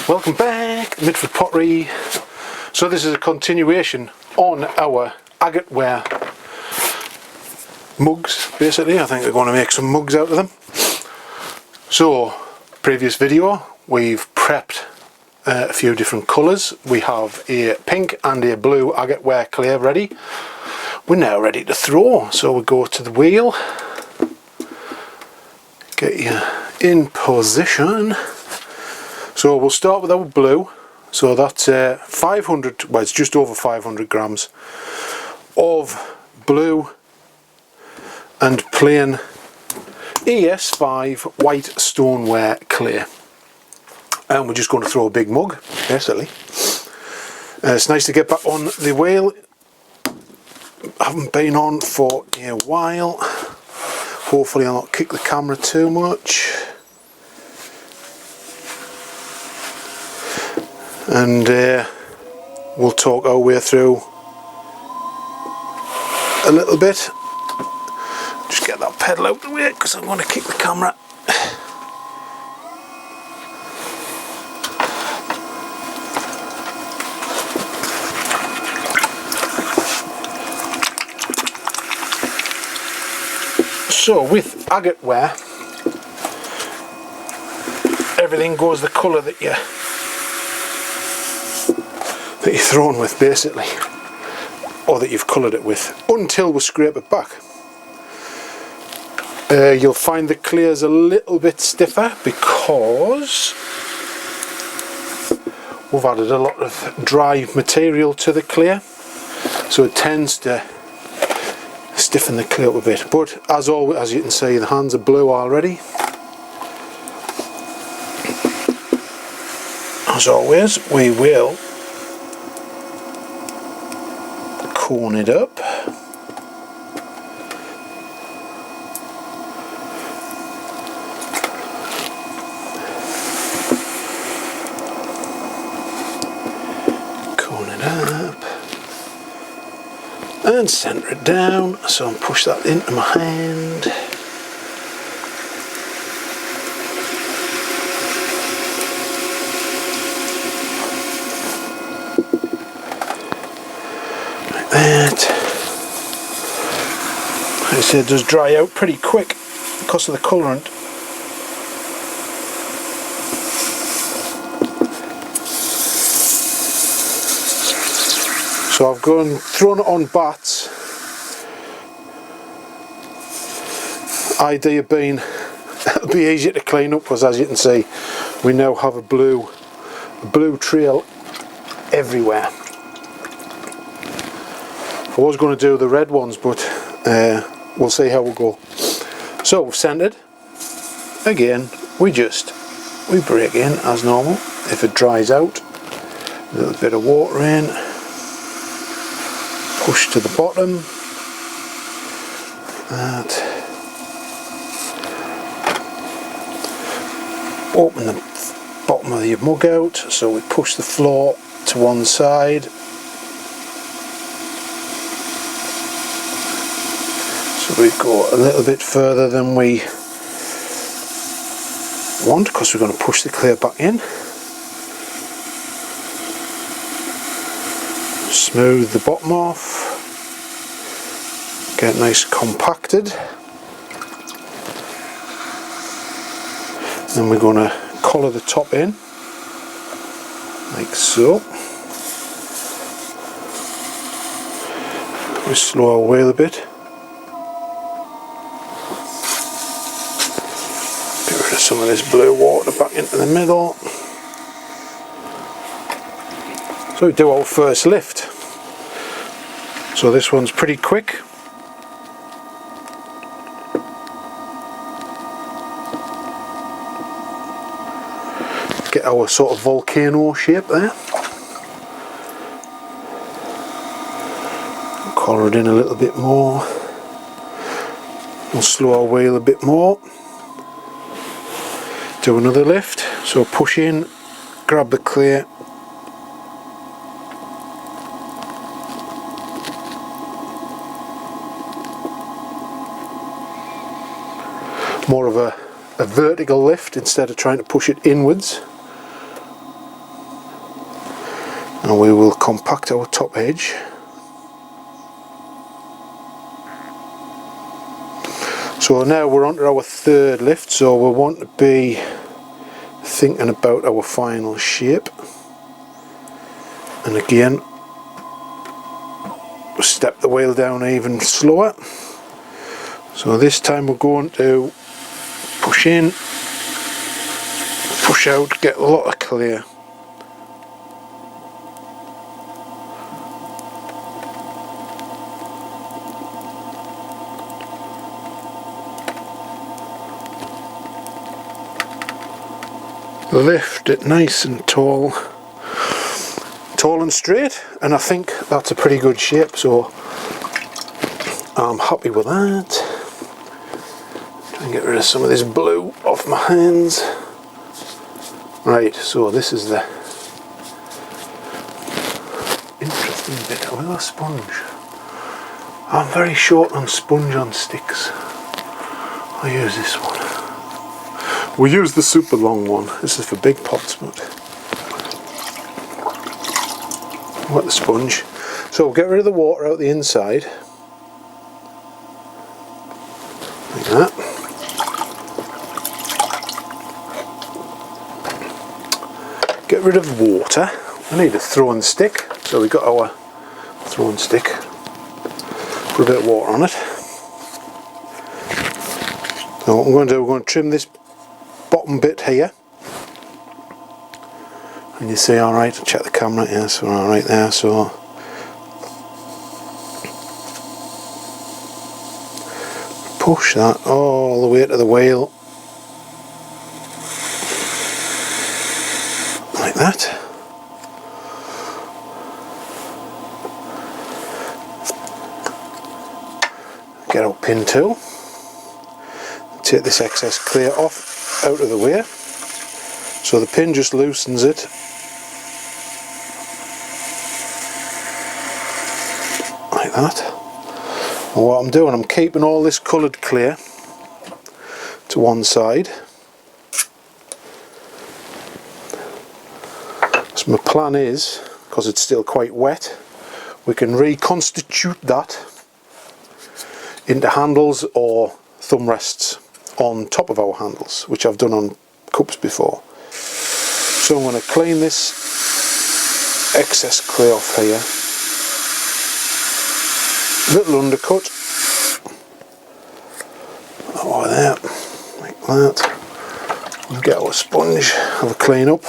Welcome back, Mitford Pottery. So this is a continuation on our agateware mugs, basically. I think we're going to make some mugs out of them. So, previous video, we've prepped a few different colours. We have a pink and a blue agateware clay ready. We're now ready to throw, so we go to the wheel, get you in position. So we'll start with our blue. So that's 500, well, it's just over 500 grams of blue and plain ES5 white stoneware clay. And we're just going to throw a big mug, basically. It's nice to get back on the wheel. Haven't been on for a while. Hopefully I'll not kick the camera too much. And we'll talk our way through a little bit. Just get that pedal out of the way because I'm going to kick the camera. So with agateware, everything goes the colour that you're thrown with, basically, or that you've coloured it with, until we scrape it back. You'll find the clay is a little bit stiffer because we've added a lot of dry material to the clay, so it tends to stiffen the clay up a bit. But as always, as you can see, the hands are blue already. As always, we will cone it up. Cone it up. And centre it down, so I'll push that into my hand. Like that. Like I said, it does dry out pretty quick because of the colourant. So I've thrown it on bats. Idea being it'll be easier to clean up because, as you can see, we now have a blue trail everywhere. I was going to do the red ones, but we'll see how we go. So we've centered. Again, we break in as normal. If it dries out, a little bit of water in. Push to the bottom. That. Open the bottom of your mug out, so we push the floor to one side. So we go a little bit further than we want because we're going to push the clay back in. Smooth the bottom off, get nice compacted. Then we're going to collar the top in, like so. We slow our wheel a bit. Get rid of some of this blue water back into the middle. So we do our first lift. So this one's pretty quick. Get our sort of volcano shape there. Collar it in a little bit more. We'll slow our wheel a bit more. Do another lift. So push in, grab the clay. More of a vertical lift instead of trying to push it inwards. and we will compact our top edge. So now we're on to our third lift, so we want to be thinking about our final shape. And again, step the wheel down even slower. So this time we're going to push in, push out, get a lot of clear. Lift it nice and tall and straight, and I think that's a pretty good shape, so I'm happy with that. Try and get rid of some of this blue off my hands. Right, so this is the interesting bit. A little sponge. I'm very short on sponge on sticks. I use this one. We use the super long one. This is for big pots, but wet the sponge. So get rid of the water out the inside, like that. Get rid of water. I need a throwing stick, so we got our throwing stick. Put a bit of water on it. So what I'm going to do, we're going to trim this bottom bit here, and you see alright, check the camera, yes, we're alright there, so push that all the way to the wheel, like that. Get our pin tool, take this excess clear off, out of the way, so the pin just loosens it like that. And what I'm doing, I'm keeping all this coloured clear to one side. So my plan is, because it's still quite wet, we can reconstitute that into handles or thumb rests on top of our handles, which I've done on cups before. So I'm going to clean this excess clay off here. Little undercut over there, like that. We'll get our sponge, have a clean up.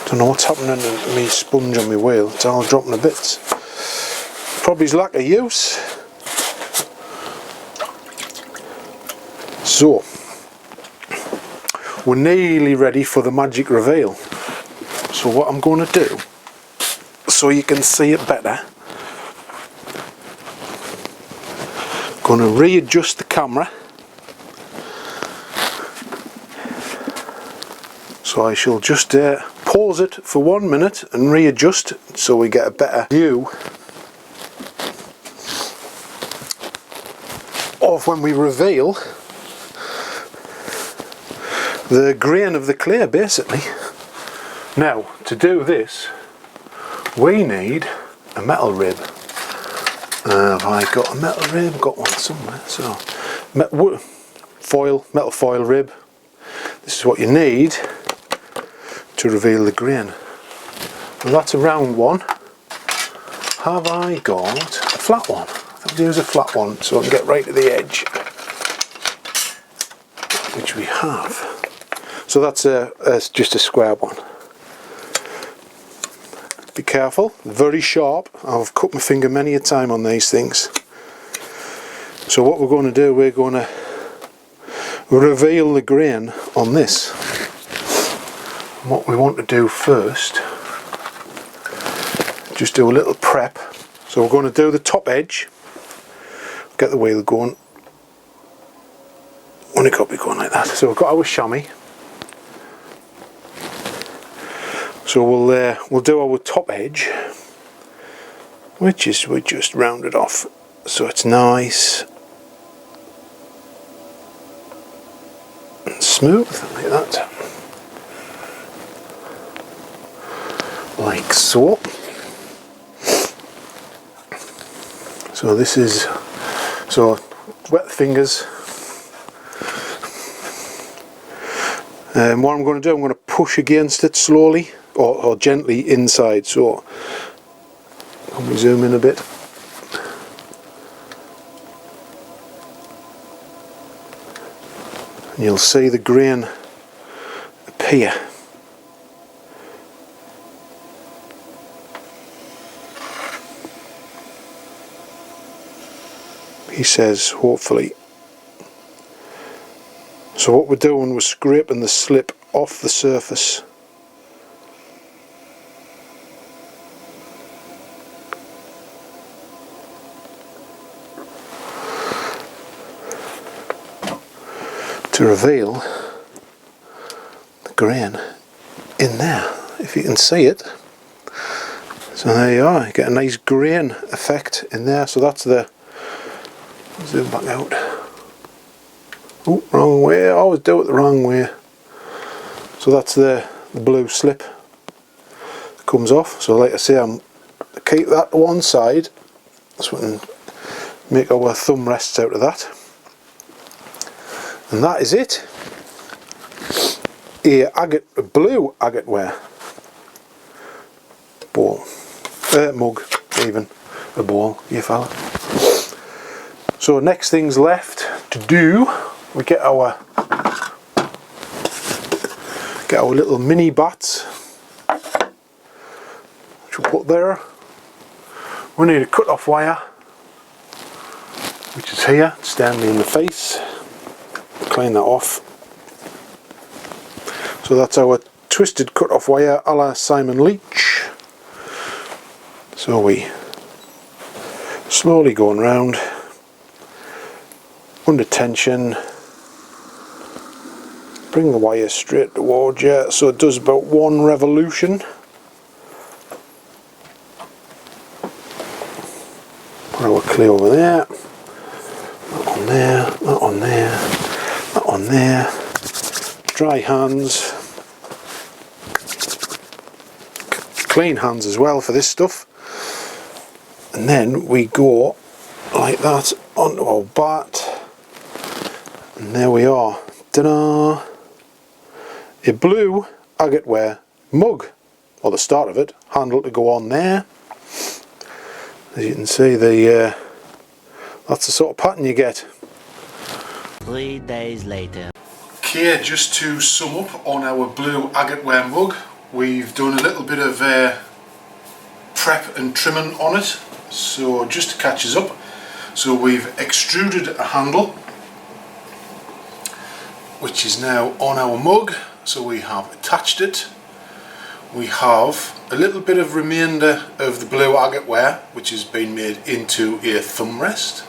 Don't know what's happening to me sponge on my wheel, it's all dropping to bits. Probably his lack of use. So, we're nearly ready for the magic reveal. So what I'm going to do, so you can see it better, I'm going to readjust the camera. So I shall just pause it for 1 minute and readjust so we get a better view of when we reveal the grain of the clay, basically. Now, to do this, we need a metal rib. Have I got a metal rib? Got one somewhere. So, metal foil rib. This is what you need to reveal the grain. And that's a round one. Have I got a flat one? I think I'll use a flat one so I can get right to the edge, which we have. So that's just a square one. Be careful, very sharp. I've cut my finger many a time on these things. So what we're going to do, we're going to reveal the grain on this. And what we want to do first, just do a little prep. So we're going to do the top edge, get the wheel going. Only got to be going like that. So we've got our chamois. So we'll do our top edge, which is we just round it off so it's nice smooth like that, like so. So this is, so wet the fingers. And what I'm going to do, I'm going to push against it slowly or gently inside. So let me zoom in a bit. And you'll see the grain appear. He says, hopefully. So what we're doing, we're scraping the slip off the surface. To reveal the grain in there, if you can see it. So there you are, you get a nice grain effect in there. So that's the, zoom back out. Oh, wrong way, I always do it the wrong way. So that's the blue slip that comes off. So like I say, I'm keep that to one side so we can make our thumb rests out of that. And that is it. A blue agateware bowl, mug, even a bowl, you fella. So next thing's left to do, we get our little mini bats, which we'll put there. We need a cut off wire, which is here, staring me in the face. Clean that off. So that's our twisted cut off wire a la Hsinchuen Leach. So we slowly going round under tension, bring the wire straight towards you, so it does about one revolution. Put our clay over there, that on there, that on there, that on there. Dry hands, clean hands as well for this stuff. And then we go like that onto our bat, and there we are. Ta-da! A blue agateware mug, or the start of it, handle to go on there. As you can see, that's the sort of pattern you get. 3 days later. Okay, just to sum up on our blue agateware mug, we've done a little bit of prep and trimming on it. So just to catch us up, so we've extruded a handle, which is now on our mug. So we have attached it. We have a little bit of remainder of the blue agateware, which has been made into a thumb rest.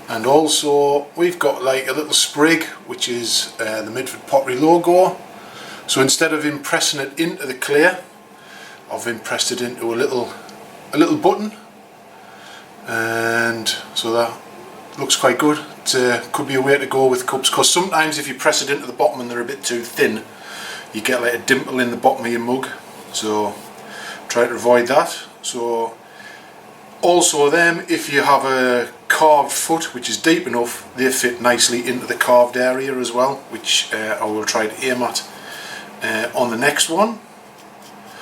And also we've got like a little sprig, which is the Midford Pottery logo. So instead of impressing it into the clay, I've impressed it into a little button, and so that looks quite good. It could be a way to go with cups, because sometimes if you press it into the bottom and they're a bit too thin, you get like a dimple in the bottom of your mug. So try to avoid that. So also them, if you have a carved foot which is deep enough, they fit nicely into the carved area as well, which I will try to aim at on the next one.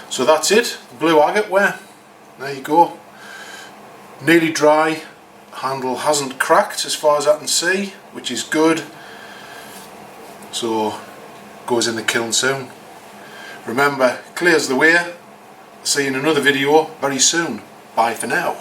So that's it, blue agateware. There you go. Nearly dry. Handle hasn't cracked as far as I can see, which is good. So goes in the kiln soon. Remember, clear's the way. See you in another video very soon. Bye for now.